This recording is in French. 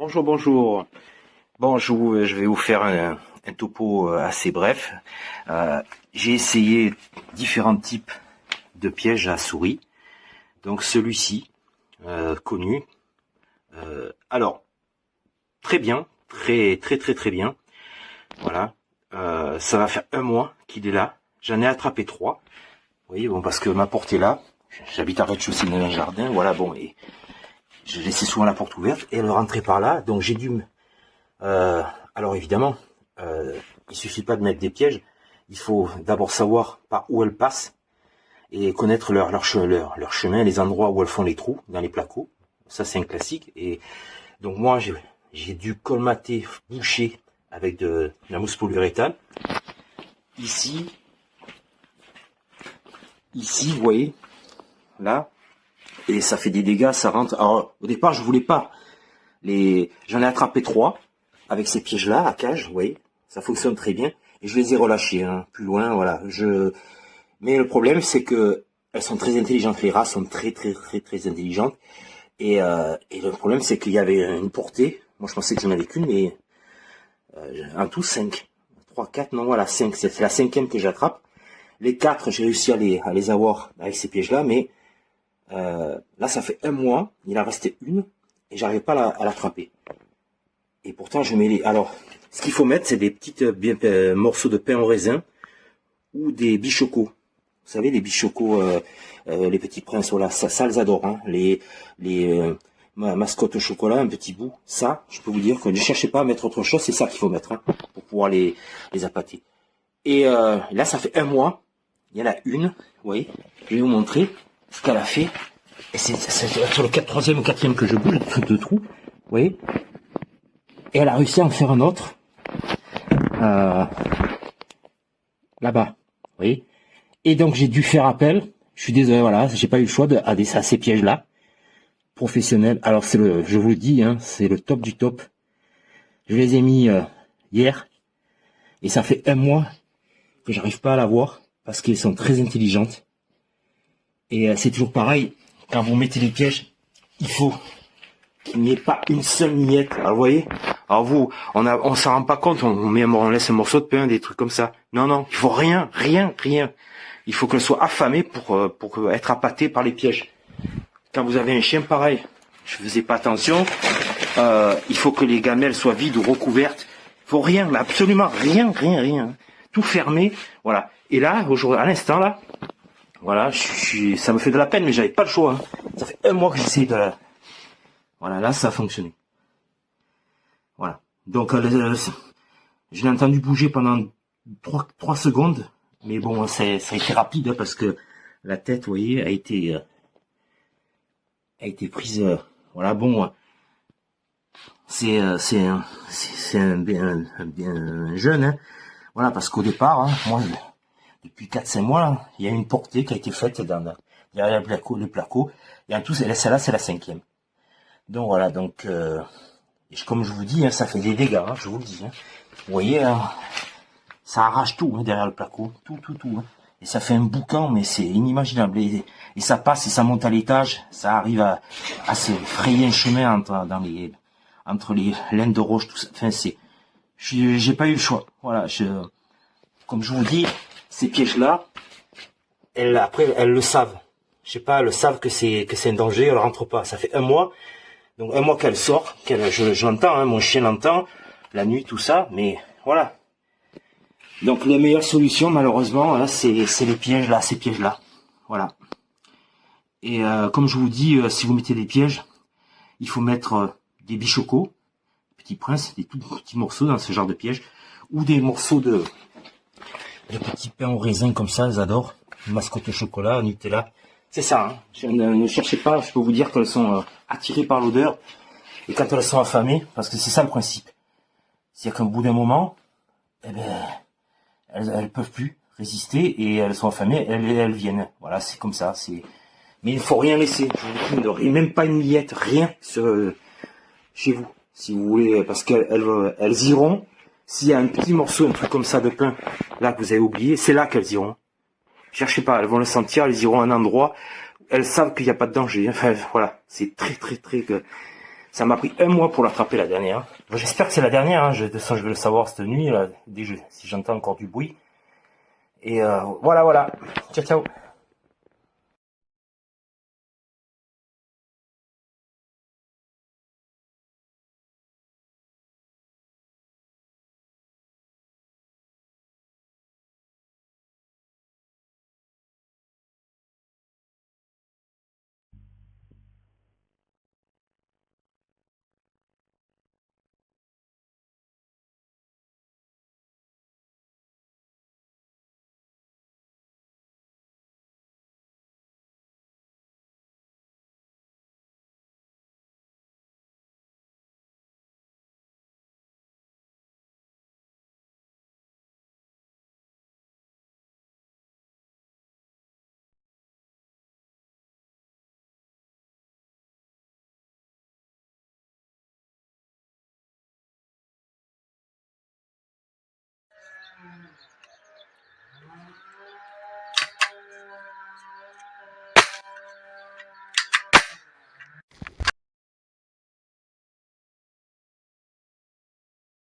Bonjour, bonjour. Bon, je vais vous faire un topo assez bref. J'ai essayé différents types de pièges à souris. Donc celui-ci, connu. Alors, très bien, très bien. Voilà. Ça va faire un mois qu'il est là. J'en ai attrapé 3. Vous voyez, bon, parce que ma porte est là. J'habite à rez-de-chaussée dans un jardin. Voilà, bon, et je laissais souvent la porte ouverte et elle rentrait par là. Donc j'ai dû alors évidemment, il suffit pas de mettre des pièges, il faut d'abord savoir par où elles passent et connaître leur chemin, les endroits où elles font les trous dans les placos. Ça c'est un classique. Et donc moi j'ai dû colmater, boucher avec de la mousse polyuréthane. Ici, vous voyez, là, et ça fait des dégâts, ça rentre. Alors au départ je voulais pas j'en ai attrapé 3. Avec ces pièges-là, à cage, vous voyez, ça fonctionne très bien. Et je les ai relâchés, hein, plus loin, voilà. Mais le problème, c'est que elles sont très intelligentes. Les rats sont très intelligentes. Et le problème, c'est qu'il y avait une portée. Moi, je pensais que j'en avais qu'une, mais en tout 5. 3, 4, non, voilà, 5. C'est la 5e que j'attrape. Les 4, j'ai réussi à les avoir avec ces pièges-là, mais là, ça fait un mois. Il en restait une, et j'arrive pas à l'attraper. Et pourtant, je mets les... Alors, ce qu'il faut mettre, c'est des petites morceaux de pain au raisin ou des bichocos. Vous savez, les bichocos, les petits princes, voilà, ça les adore. Hein. Les mascottes au chocolat, un petit bout. Ça, je peux vous dire que ne cherchez pas à mettre autre chose, c'est ça qu'il faut mettre hein, pour pouvoir les appâter. Et là, ça fait un mois. Il y en a une, vous voyez. Je vais vous montrer ce qu'elle a fait. Et c'est sur le 3e ou 4e que je bouge de trou. Vous voyez. Et elle a réussi à en faire un autre. Là-bas. Vous voyez. Et donc j'ai dû faire appel. Je suis désolé, voilà, j'ai pas eu le choix à ces pièges-là. Professionnels. Alors je vous le dis, hein, c'est le top du top. Je les ai mis hier. Et ça fait un mois que j'arrive pas à la voir. Parce qu'elles sont très intelligentes. Et c'est toujours pareil. Quand vous mettez les pièges, il faut qu'il n'y ait pas une seule miette. Alors vous voyez, alors on s'en rend pas compte, on laisse un morceau de pain, des trucs comme ça. Non, il faut rien. Il faut qu'elle soit affamée pour être appâtée par les pièges. Quand vous avez un chien pareil, je faisais pas attention, il faut que les gamelles soient vides ou recouvertes. Il faut rien, mais absolument rien. Tout fermé, voilà. Et là, aujourd'hui, à l'instant là, voilà, ça me fait de la peine, mais j'avais pas le choix. Hein. Ça fait un mois que j'essaye de la... Voilà, là, ça a fonctionné. Voilà. Donc, je l'ai entendu bouger pendant 3 secondes. Mais bon, ça a été rapide, hein, parce que la tête, vous voyez, a été prise... voilà, bon... c'est un jeune, hein. Voilà, parce qu'au départ, hein, moi, depuis 4-5 mois, là, il y a une portée qui a été faite derrière les placos. Et en tout, celle-là, c'est la 5e. Donc voilà, donc comme je vous dis, hein, ça fait des dégâts, hein, je vous le dis. Hein. Vous voyez, hein, ça arrache tout hein, derrière le placo, tout. Hein. Et ça fait un boucan, mais c'est inimaginable. Et ça passe et ça monte à l'étage, ça arrive à se frayer un chemin entre les laines de roche, tout ça. Enfin, j'ai pas eu le choix. Voilà, comme je vous dis, ces pièges-là, après, elles le savent. Je sais pas, elles savent que c'est un danger, elles rentrent pas. Ça fait un mois. Donc un mois qu'elle sort, je l'entends, hein, mon chien l'entend, la nuit, tout ça, mais voilà. Donc la meilleure solution, malheureusement, là, c'est les pièges là, ces pièges-là. Voilà. Et comme je vous dis, si vous mettez des pièges, il faut mettre des bichocos, petits princes, des tout petits morceaux dans ce genre de piège, ou des morceaux de petits pains au raisin comme ça, elles adorent. Mascotte au chocolat, Nutella. C'est ça, hein. Ne cherchez pas, je peux vous dire qu'elles sont attirées par l'odeur. Et quand elles sont affamées, parce que c'est ça le principe. C'est-à-dire qu'au bout d'un moment, eh ben, elles peuvent plus résister et elles sont affamées, elles viennent. Voilà, c'est comme ça. Mais il faut rien laisser. Et même pas une miette, rien chez vous, si vous voulez, parce qu'elles iront. S'il y a un petit morceau, un truc comme ça de pain, là que vous avez oublié, c'est là qu'elles iront. Cherchez pas, elles vont le sentir, elles iront à un endroit, elles savent qu'il n'y a pas de danger. Enfin, voilà, c'est très... Ça m'a pris 1 mois pour l'attraper la dernière. Bon, j'espère que c'est la dernière, hein. De toute façon, je vais le savoir cette nuit, là, si j'entends encore du bruit. Et voilà, voilà. Ciao, ciao.